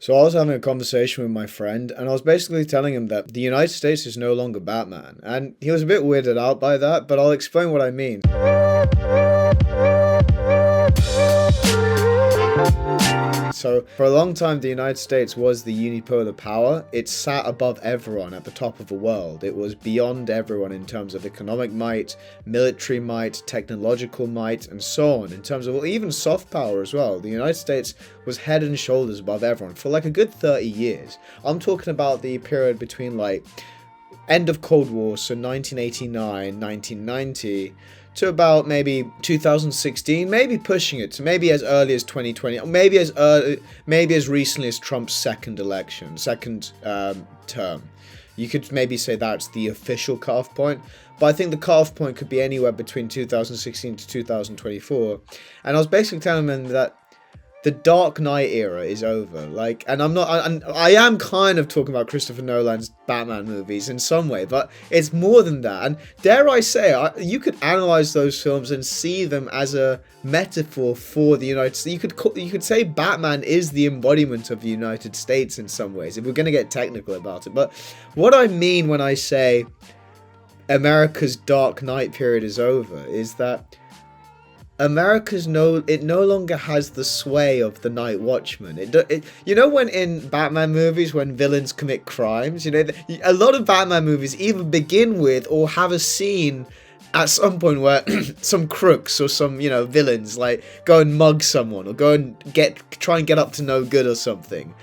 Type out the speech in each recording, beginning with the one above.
So I was having a conversation with my friend, and I was basically telling him that the United States is no longer Batman. And he was a bit weirded out by that, but I'll explain what I mean. So, for a long time, the United States was the unipolar power. It sat above everyone at the top of the world. It was beyond everyone in terms of economic might, military might, technological might, and so on. In terms of, well, even soft power as well. The United States was head and shoulders above everyone for like a good 30 years. I'm talking about the period between like end of Cold War, so 1989, 1990, to about maybe 2016, maybe pushing it to maybe as early as 2020, or maybe as recently as Trump's second term. You could maybe say that's the official cutoff point, but I think the cutoff point could be anywhere between 2016 to 2024. And I was basically telling them that the Dark Knight era is over. Like, and I am kind of talking about Christopher Nolan's Batman movies in some way, but it's more than that. And dare I say, you could analyze those films and see them as a metaphor for the United States. You could say Batman is the embodiment of the United States in some ways, if we're going to get technical about it. But what I mean when I say America's Dark Knight period is over is that America's no longer has the sway of the Night Watchman. You know, when in Batman movies, when villains commit crimes, you know, a lot of Batman movies even begin with or have a scene at some point where some crooks or some, you know, villains like go and mug someone or go and try and get up to no good or something.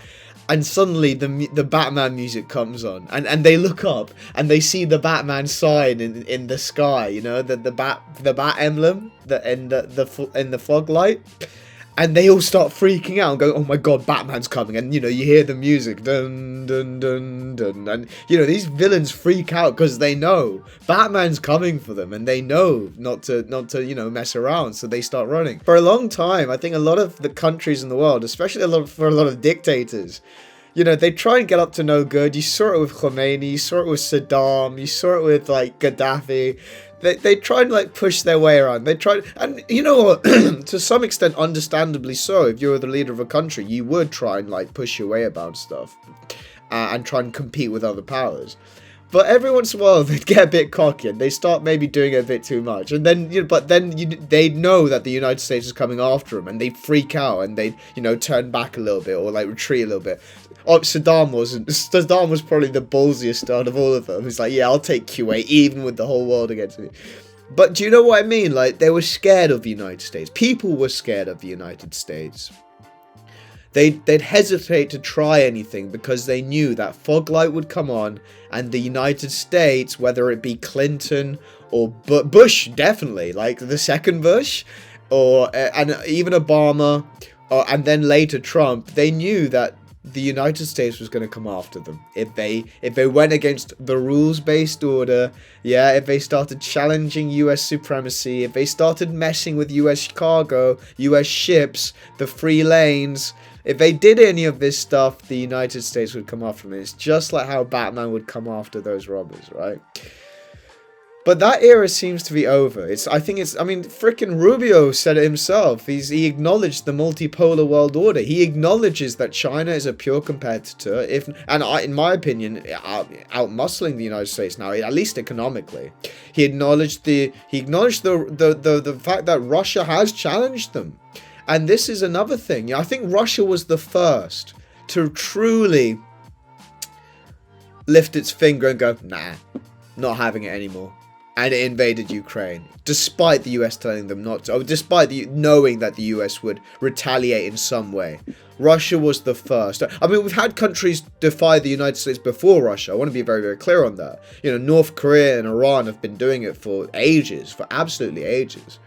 And suddenly the Batman music comes on, and they look up and they see the Batman sign in the sky, you know, the bat emblem in the fog light, and they all start freaking out and go, "Oh my God, Batman's coming!" And you know, you hear the music, dun dun dun dun, and you know these villains freak out because they know Batman's coming for them, and they know not to you know mess around, so they start running. For a long time, I think a lot of the countries in the world, especially for a lot of dictators, you know, they try and get up to no good. You saw it with Khomeini, you saw it with Saddam, you saw it with like Gaddafi. They try and like push their way around. They try, and you know what, to some extent, understandably so. If you were the leader of a country, you would try and like push your way about stuff, and try and compete with other powers. But every once in a while, they'd get a bit cocky and they start maybe doing it a bit too much. And then, they know that the United States is coming after them, and they freak out and they, you know, turn back a little bit or like retreat a little bit. Oh, Saddam wasn't. Saddam was probably the ballsiest out of all of them. He's like, yeah, I'll take Kuwait even with the whole world against me. But do you know what I mean? Like, they were scared of the United States. People were scared of the United States. They'd hesitate to try anything because they knew that fog light would come on and the United States, whether it be Clinton or Bush, definitely, like the second Bush, or and even Obama, and then later Trump, they knew that the United States was going to come after them if they went against the rules-based order. Yeah, if they started challenging US supremacy, if they started messing with US cargo, US ships, the free lanes. If they did any of this stuff, the United States would come after them. It's just like how Batman would come after those robbers, right? But that era seems to be over. I mean, frickin' Rubio said it himself. He acknowledged the multipolar world order. He acknowledges that China is a pure competitor, in my opinion, outmuscling the United States now, at least economically. He acknowledged the fact that Russia has challenged them. And this is another thing. I think Russia was the first to truly lift its finger and go, nah, not having it anymore. And it invaded Ukraine, despite the US telling them not to, despite knowing that the US would retaliate in some way. Russia was the first. I mean, we've had countries defy the United States before Russia. I want to be very, very clear on that. You know, North Korea and Iran have been doing it for ages, for absolutely ages.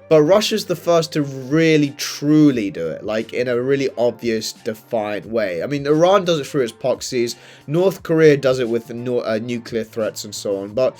But Russia's the first to really, truly do it, like in a really obvious, defined way. I mean, Iran does it through its proxies. North Korea does it with nuclear threats and so on. But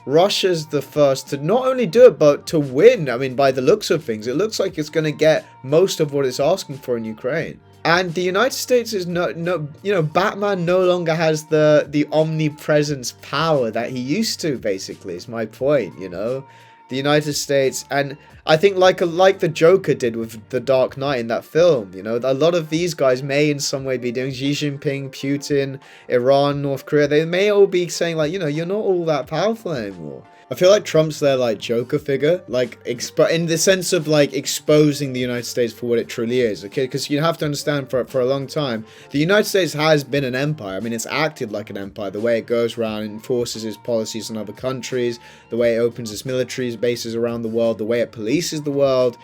Russia's the first to not only do it, but to win. I mean, by the looks of things, it looks like it's going to get most of what it's asking for in Ukraine. And the United States is Batman no longer has the omnipresence power that he used to, basically, is my point, you know. The United States, and I think like the Joker did with the Dark Knight in that film, you know, a lot of these guys may in some way be doing Xi Jinping, Putin, Iran, North Korea. They may all be saying like, you know, you're not all that powerful anymore. I feel like Trump's their like Joker figure, like in the sense of like exposing the United States for what it truly is. Okay, because you have to understand for a long time, the United States has been an empire. I mean, it's acted like an empire. The way it goes around, enforces its policies on other countries, the way it opens its military bases around the world, the way it polices the world.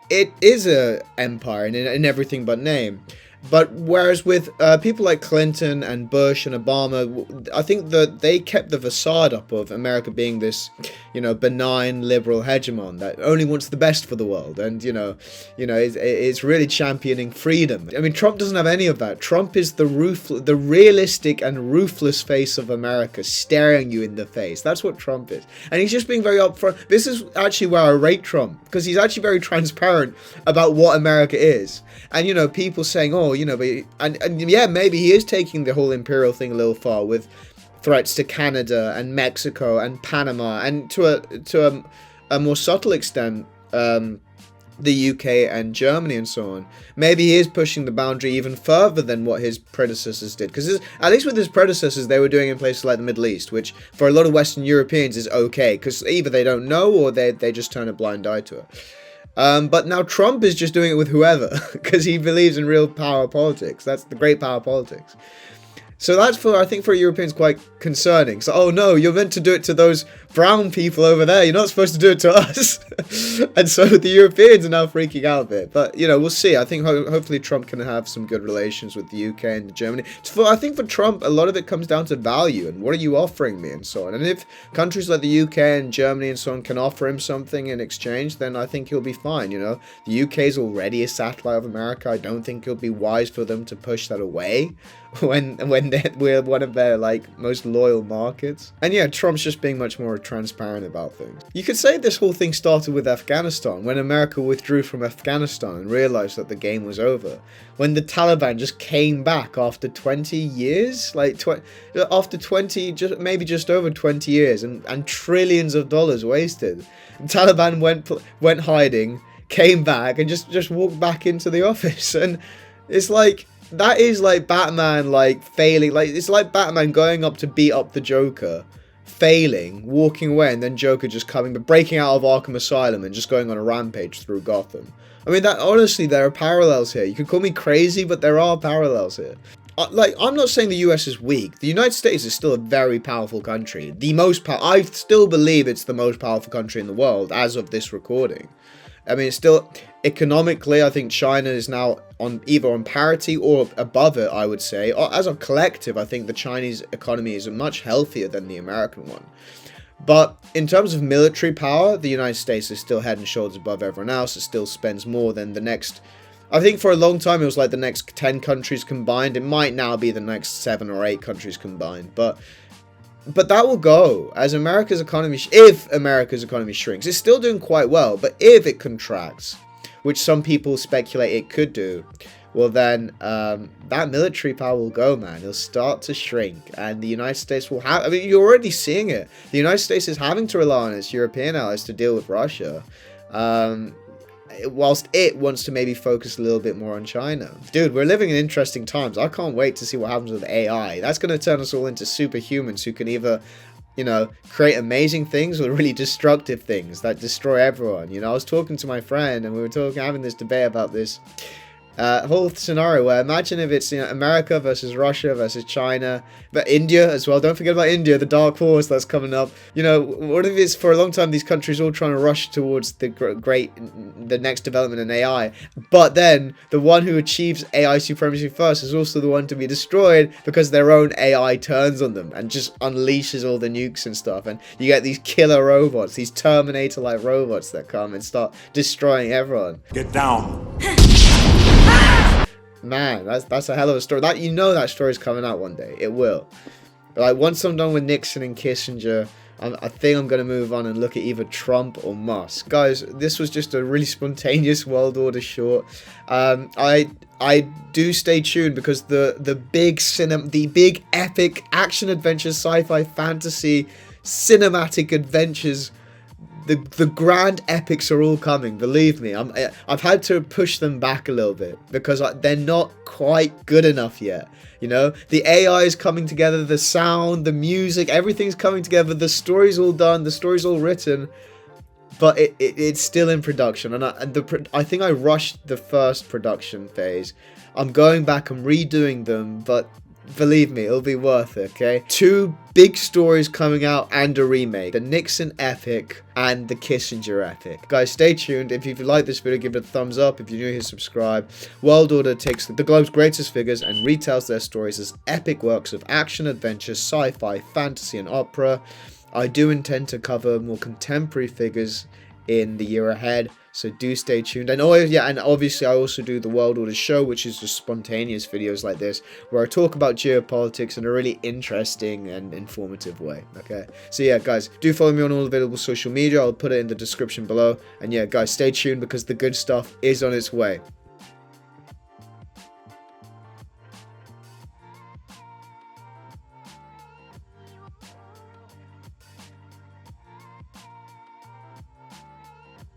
It is a empire in everything but name. But whereas with people like Clinton and Bush and Obama, I think that they kept the facade up of America being this, you know, benign liberal hegemon that only wants the best for the world, and you know, it's really championing freedom. I mean, Trump doesn't have any of that. Trump is the realistic and ruthless face of America, staring you in the face. That's what Trump is, and he's just being very upfront. This is actually where I rate Trump, because he's actually very transparent about what America is. And, you know, people saying, oh, you know, but, and yeah, maybe he is taking the whole imperial thing a little far with threats to Canada and Mexico and Panama, and to a more subtle extent, the UK and Germany and so on. Maybe he is pushing the boundary even further than what his predecessors did. Because at least with his predecessors, they were doing it in places like the Middle East, which for a lot of Western Europeans is okay, because either they don't know or they just turn a blind eye to it. But now Trump is just doing it with whoever, because he believes in real power politics. That's the great power politics. So that's, I think for Europeans, quite concerning. So, oh no, you're meant to do it to those brown people over there. You're not supposed to do it to us. And so the Europeans are now freaking out a bit. But, you know, we'll see. I think hopefully Trump can have some good relations with the UK and Germany. I think for Trump, a lot of it comes down to value and what are you offering me and so on. And if countries like the UK and Germany and so on can offer him something in exchange, then I think he'll be fine, you know. The UK is already a satellite of America. I don't think it'll be wise for them to push that away when we're one of their like most loyal markets. And yeah, Trump's just being much more transparent about things. You could say this whole thing started with Afghanistan, when America withdrew from Afghanistan and realized that the game was over. When the Taliban just came back after 20 years, like after 20, maybe just over 20 years, and trillions of dollars wasted. The Taliban went hiding, came back, and just walked back into the office. And it's like, that is like Batman, like failing, like it's like Batman going up to beat up the Joker, failing, walking away, and then Joker just breaking out of Arkham Asylum and just going on a rampage through Gotham. I mean, that honestly, there are parallels here. You could call me crazy, but there are parallels here. Like, I'm not saying the US is weak. The United States is still a very powerful country. I still believe it's the most powerful country in the world as of this recording. I mean, it's still, economically, I think China is now either on parity or above it, I would say. As a collective, I think the Chinese economy is much healthier than the American one. But in terms of military power, the United States is still head and shoulders above everyone else. It still spends more than the next, I think for a long time it was like the next 10 countries combined. It might now be the next 7 or 8 countries combined. But that will go as America's economy, if America's economy shrinks. It's still doing quite well, but if it contracts, which some people speculate it could do, well then, that military power will go, man. It'll start to shrink, and the United States will have, I mean, you're already seeing it. The United States is having to rely on its European allies to deal with Russia, whilst it wants to maybe focus a little bit more on China. Dude, we're living in interesting times. I can't wait to see what happens with AI. That's going to turn us all into superhumans who can either, you know, create amazing things or really destructive things that destroy everyone. You know, I was talking to my friend and we were having this debate about this whole scenario where, imagine if it's, you know, America versus Russia versus China, but India as well. Don't forget about India, the dark horse that's coming up. You know, what if it's for a long time these countries all trying to rush towards the next development in AI, but then the one who achieves AI supremacy first is also the one to be destroyed because their own AI turns on them and just unleashes all the nukes and stuff, and you get these killer robots, these Terminator-like robots that come and start destroying everyone. Get down. Man, that's a hell of a story. That, you know, that story's coming out one day. It will. But like, once I'm done with Nixon and Kissinger, I think I'm going to move on and look at either Trump or Musk. Guys, this was just a really spontaneous World Order short. I do stay tuned because the big epic action adventure, sci-fi, fantasy, cinematic adventures, The grand epics are all coming. Believe me, I've had to push them back a little bit because they're not quite good enough yet. You know, the AI is coming together, the sound, the music, everything's coming together. The story's all done, the story's all written, but it's still in production. And I think I rushed the first production phase. I'm going back and redoing them, but believe me, it'll be worth it, okay? 2 big stories coming out and a remake. The Nixon epic and the Kissinger epic. Guys, stay tuned. If you've liked this video, give it a thumbs up. If you're new here, subscribe. World Order takes the globe's greatest figures and retells their stories as epic works of action, adventure, sci-fi, fantasy, and opera. I do intend to cover more contemporary figures in the year ahead, so do stay tuned. And and obviously I also do the World Order show, which is just spontaneous videos like this where I talk about geopolitics in a really interesting and informative way. Okay, so yeah guys, do follow me on all available social media. I'll put it in the description below. And yeah guys, stay tuned because the good stuff is on its way.